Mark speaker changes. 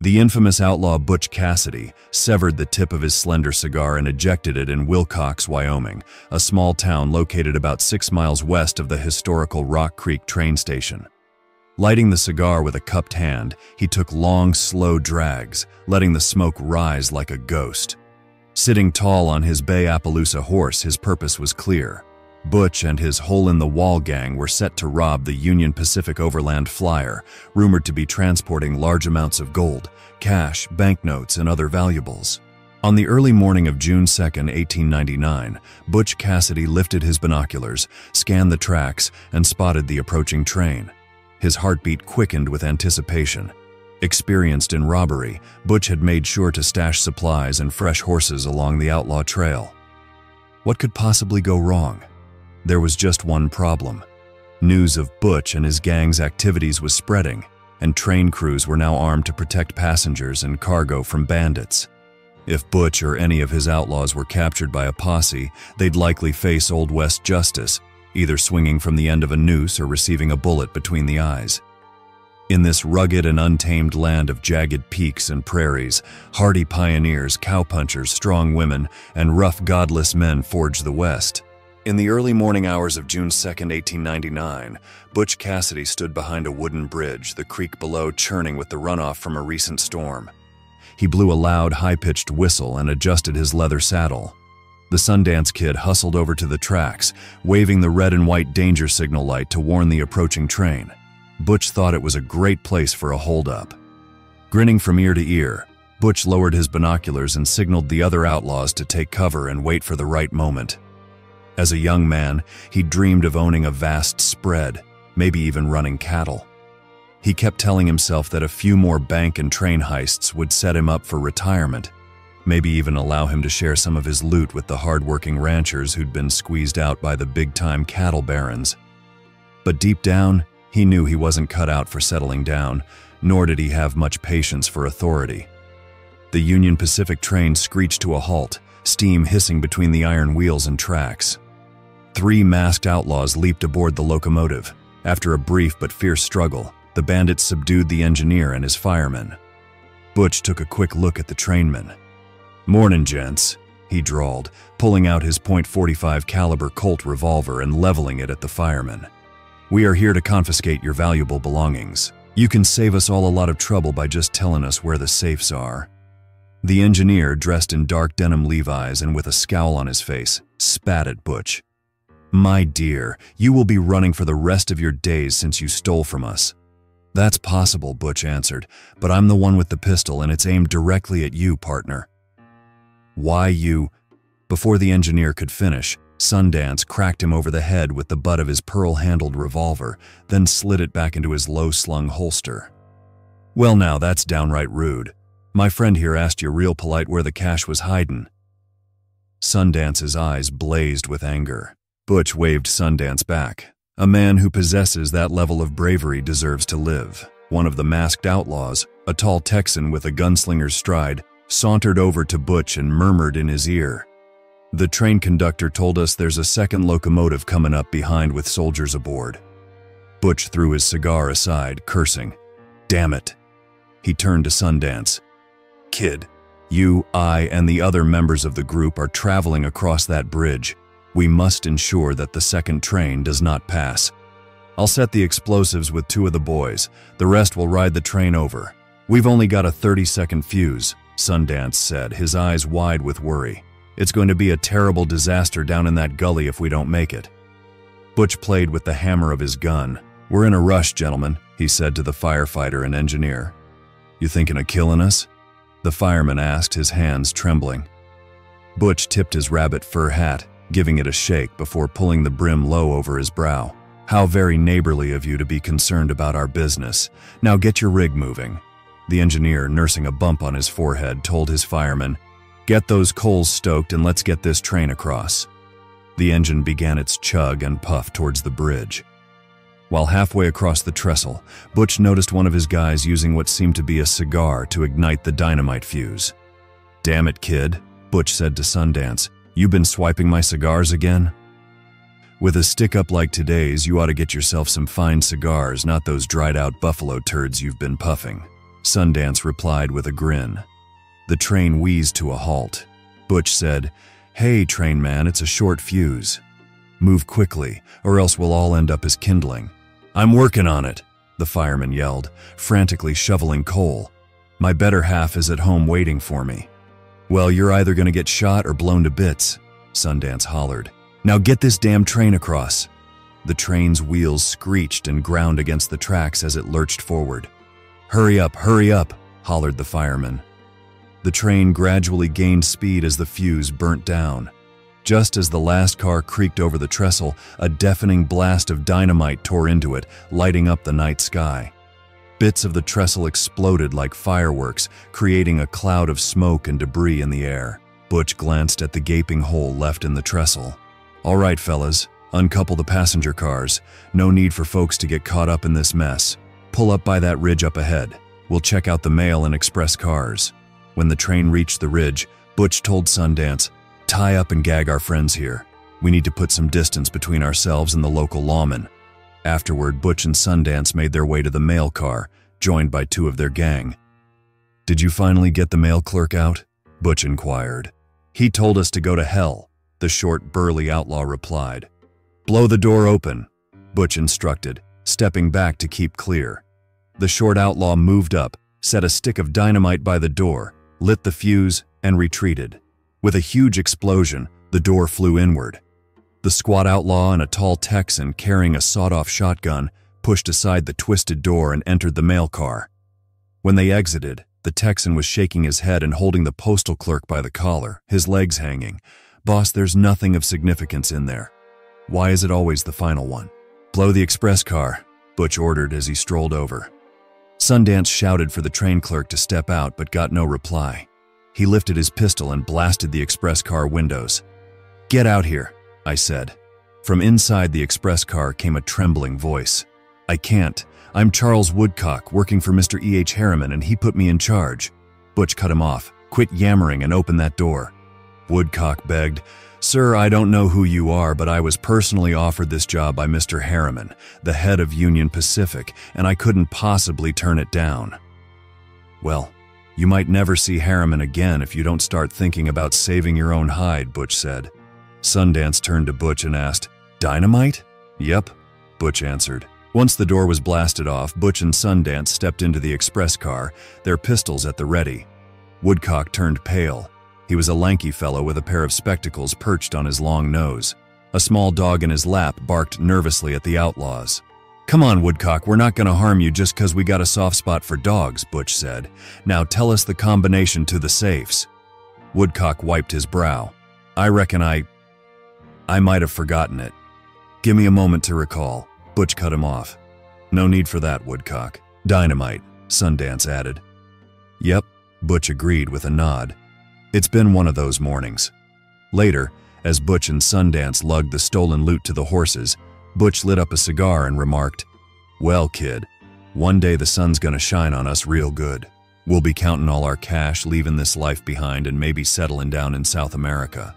Speaker 1: The infamous outlaw Butch Cassidy severed the tip of his slender cigar and ejected it in Wilcox, Wyoming, a small town located about 6 miles west of the historical Rock Creek train station. Lighting the cigar with a cupped hand, he took long, slow drags, letting the smoke rise like a ghost. Sitting tall on his Bay Appaloosa horse, his purpose was clear. Butch and his hole-in-the-wall gang were set to rob the Union Pacific Overland Flyer, rumored to be transporting large amounts of gold, cash, banknotes, and other valuables. On the early morning of June 2, 1899, Butch Cassidy lifted his binoculars, scanned the tracks, and spotted the approaching train. His heartbeat quickened with anticipation. Experienced in robbery, Butch had made sure to stash supplies and fresh horses along the outlaw trail. What could possibly go wrong? There was just one problem. News of Butch and his gang's activities was spreading, and train crews were now armed to protect passengers and cargo from bandits. If Butch or any of his outlaws were captured by a posse, they'd likely face Old West justice, either swinging from the end of a noose or receiving a bullet between the eyes. In this rugged and untamed land of jagged peaks and prairies, hardy pioneers, cowpunchers, strong women, and rough, godless men forged the West. In the early morning hours of June 2, 1899, Butch Cassidy stood behind a wooden bridge, the creek below churning with the runoff from a recent storm. He blew a loud, high-pitched whistle and adjusted his leather saddle. The Sundance Kid hustled over to the tracks, waving the red and white danger signal light to warn the approaching train. Butch thought it was a great place for a holdup. Grinning from ear to ear, Butch lowered his binoculars and signaled the other outlaws to take cover and wait for the right moment. As a young man, he dreamed of owning a vast spread, maybe even running cattle. He kept telling himself that a few more bank and train heists would set him up for retirement, maybe even allow him to share some of his loot with the hard-working ranchers who'd been squeezed out by the big-time cattle barons. But deep down, he knew he wasn't cut out for settling down, nor did he have much patience for authority. The Union Pacific train screeched to a halt, steam hissing between the iron wheels and tracks. 3 masked outlaws leaped aboard the locomotive. After a brief but fierce struggle, the bandits subdued the engineer and his firemen. Butch took a quick look at the trainmen. "Mornin', gents," he drawled, pulling out his .45 caliber Colt revolver and leveling it at the firemen. "We are here to confiscate your valuable belongings. You can save us all a lot of trouble by just telling us where the safes are." The engineer, dressed in dark denim Levi's and with a scowl on his face, spat at Butch. "My dear, you will be running for the rest of your days since you stole from us." "That's possible," Butch answered, "but I'm the one with the pistol and it's aimed directly at you, partner." "Why you—" Before the engineer could finish, Sundance cracked him over the head with the butt of his pearl-handled revolver, then slid it back into his low-slung holster. "Well now, that's downright rude. My friend here asked you real polite where the cash was hidin'." Sundance's eyes blazed with anger. Butch waved Sundance back. "A man who possesses that level of bravery deserves to live." One of the masked outlaws, a tall Texan with a gunslinger's stride, sauntered over to Butch and murmured in his ear, "The train conductor told us there's a second locomotive coming up behind with soldiers aboard." Butch threw his cigar aside, cursing. "Damn it." He turned to Sundance. "Kid, you, I, and the other members of the group are traveling across that bridge. We must ensure that the second train does not pass. I'll set the explosives with 2 of the boys. The rest will ride the train over. We've only got a 30-second fuse," Sundance said, his eyes wide with worry. "It's going to be a terrible disaster down in that gully if we don't make it." Butch played with the hammer of his gun. "We're in a rush, gentlemen," he said to the firefighter and engineer. "You thinking of killing us?" the fireman asked, his hands trembling. Butch tipped his rabbit fur hat, giving it a shake before pulling the brim low over his brow. "How very neighborly of you to be concerned about our business. Now get your rig moving." The engineer, nursing a bump on his forehead, told his fireman, "Get those coals stoked and let's get this train across." The engine began its chug and puff towards the bridge. While halfway across the trestle, Butch noticed one of his guys using what seemed to be a cigar to ignite the dynamite fuse. "Damn it, kid," Butch said to Sundance. "You been swiping my cigars again?" "With a stick-up like today's, you ought to get yourself some fine cigars, not those dried-out buffalo turds you've been puffing." Sundance replied with a grin. The train wheezed to a halt. Butch said, "Hey, train man, it's a short fuse. Move quickly, or else we'll all end up as kindling." "I'm working on it," the fireman yelled, frantically shoveling coal. "My better half is at home waiting for me." "Well, you're either going to get shot or blown to bits," Sundance hollered. "Now get this damn train across." The train's wheels screeched and ground against the tracks as it lurched forward. Hurry up, hollered the fireman. The train gradually gained speed as the fuse burnt down. Just as the last car creaked over the trestle, a deafening blast of dynamite tore into it, lighting up the night sky. Bits of the trestle exploded like fireworks, creating a cloud of smoke and debris in the air. Butch glanced at the gaping hole left in the trestle. "All right, fellas, uncouple the passenger cars. No need for folks to get caught up in this mess. Pull up by that ridge up ahead. We'll check out the mail and express cars." When the train reached the ridge, Butch told Sundance, "Tie up and gag our friends here. We need to put some distance between ourselves and the local lawmen." Afterward, Butch and Sundance made their way to the mail car, joined by two of their gang. "Did you finally get the mail clerk out?" Butch inquired. "He told us to go to hell," the short, burly outlaw replied. "Blow the door open," Butch instructed, stepping back to keep clear. The short outlaw moved up, set a stick of dynamite by the door, lit the fuse, and retreated. With a huge explosion, the door flew inward. The squat outlaw and a tall Texan carrying a sawed-off shotgun pushed aside the twisted door and entered the mail car. When they exited, the Texan was shaking his head and holding the postal clerk by the collar, his legs hanging. "Boss, there's nothing of significance in there." "Why is it always the final one?" "Blow the express car," Butch ordered as he strolled over. Sundance shouted for the train clerk to step out but got no reply. He lifted his pistol and blasted the express car windows. "Get out here," I said. From inside the express car came a trembling voice. "I can't. I'm Charles Woodcock, working for Mr. E.H. Harriman, and he put me in charge." Butch cut him off. "Quit yammering and open that door." Woodcock begged, "Sir, I don't know who you are, but I was personally offered this job by Mr. Harriman, the head of Union Pacific, and I couldn't possibly turn it down." "Well, you might never see Harriman again if you don't start thinking about saving your own hide," Butch said. Sundance turned to Butch and asked, "Dynamite?" "Yep," Butch answered. Once the door was blasted off, Butch and Sundance stepped into the express car, their pistols at the ready. Woodcock turned pale. He was a lanky fellow with a pair of spectacles perched on his long nose. A small dog in his lap barked nervously at the outlaws. "Come on, Woodcock, we're not going to harm you just because we got a soft spot for dogs," Butch said. "Now tell us the combination to the safes." Woodcock wiped his brow. "I reckon I might have forgotten it. Give me a moment to recall." Butch cut him off. "No need for that, Woodcock. Dynamite," Sundance added. "Yep," Butch agreed with a nod. It's been one of those mornings. Later, as Butch and Sundance lugged the stolen loot to the horses, Butch lit up a cigar and remarked, "Well, kid, one day the sun's gonna shine on us real good. We'll be counting all our cash, leaving this life behind, and maybe settling down in South America."